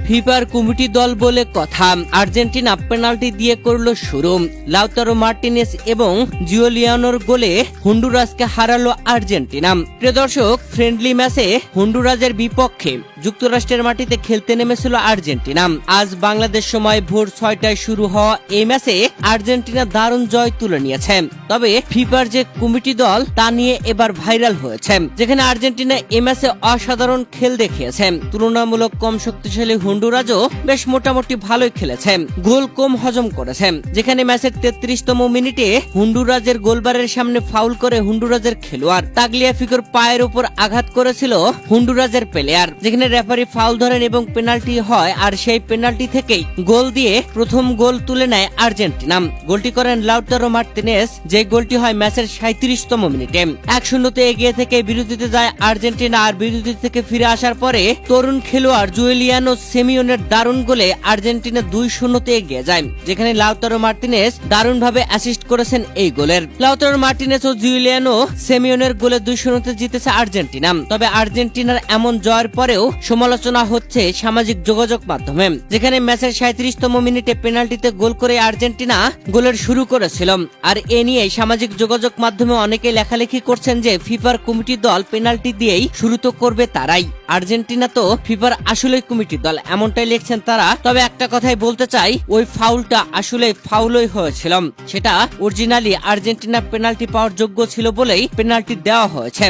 ফিফার কমিটি দল বলে কথা। আর্জেন্টিনা পেনাল্টি দিয়ে করল শুরু। লাউতারো মার্টিনেজ এবং জুলিয়ানোর গোলে হন্ডুরাসকে হারালো আর্জেন্টিনা। প্রিয় দর্শক, ফ্রেন্ডলি ম্যাচে হন্ডুরাসের বিপক্ষে যুক্তরাষ্ট্রের মাটিতে খেলতে নেমেছিল আর্জেন্টিনা। আজ বাংলাদেশ সময় ভোর 6টায় শুরু হওয়া এই ম্যাচে আর্জেন্টিনা দারুণ জয় তুলে নিয়েছে। তবে ফিফার যে কমিটি দল তা নিয়ে এবার ভাইরাল হয়েছে, যেখানে আর্জেন্টিনা এই ম্যাচে অসাধারণ খেল দেখিয়েছে। তুলনামূলক কম শক্তিশালী হন্ডুরাসও বেশ মোটামুটি ভালোই খেলেছে, গোল কম হজম করেছে। যেখানে ম্যাচের 33তম মিনিটে হন্ডুরাসের গোলবারের সামনে ফাউল করে হন্ডুরাসের খেলোয়াড় তাগলিয়াফিকোর পায়ের উপর আঘাত করেছিল হন্ডুরাসের প্লেয়ার, যেখানে রেফারি ফাউল ধরেন এবং পেনাল্টি হয়। আর সেই পেনাল্টি থেকেই গোল দিয়ে প্রথম গোল তুলে নেয় আর্জেন্টিনা। গোলটি করেন লাউতারো মার্টিনেজ, যে গোলটি হয় ম্যাচের 37তম মিনিটে। 1-0 এগিয়ে থেকে বিরতিতে যায় আর্জেন্টিনা। আর বিরতি থেকে ফিরে আসার পরে তরুণ খেলোয়াড় জুলিয়ানো সিমিওনের দারুণ গোলে আর্জেন্টিনা 2-0 এগিয়ে যায়, যেখানে লাউতারো মার্টিনেজ দারুণভাবে অ্যাসিস্ট করেছেন এই গোলের। লাউতারো মার্টিনেজ ও জুলিয়ানো সিমিওনের গোলে 2-0 জিতেছে আর্জেন্টিনা। তবে আর্জেন্টিনার এমন জয়ের পরেও সমালোচনা হচ্ছে সামাজিক যোগাযোগ মাধ্যমে, যেখানে ম্যাচের 37তম মিনিটে পেনাল্টিতে গোল করে আর্জেন্টিনা গোলের শুরু করেছিল। আর এ নিয়ে সামাজিক যোগাযোগ মাধ্যমে অনেকে লেখালেখি করছেন যে ফিফার কমিটি দল পেনাল্টি দিয়েই শুরু তো করবে তারাই, আর্জেন্টিনা তো ফিফার আসলেই কমিটি দল, এমনটাই লিখছেন তারা। তবে একটা কথাই বলতে চাই, ওই ফাউলটা আসলে ফাউলই হয়েছিল, সেটা অরিজিনালি আর্জেন্টিনা পেনাল্টি পাওয়ার যোগ্য ছিল বলেই পেনাল্টি দেওয়া হয়েছে।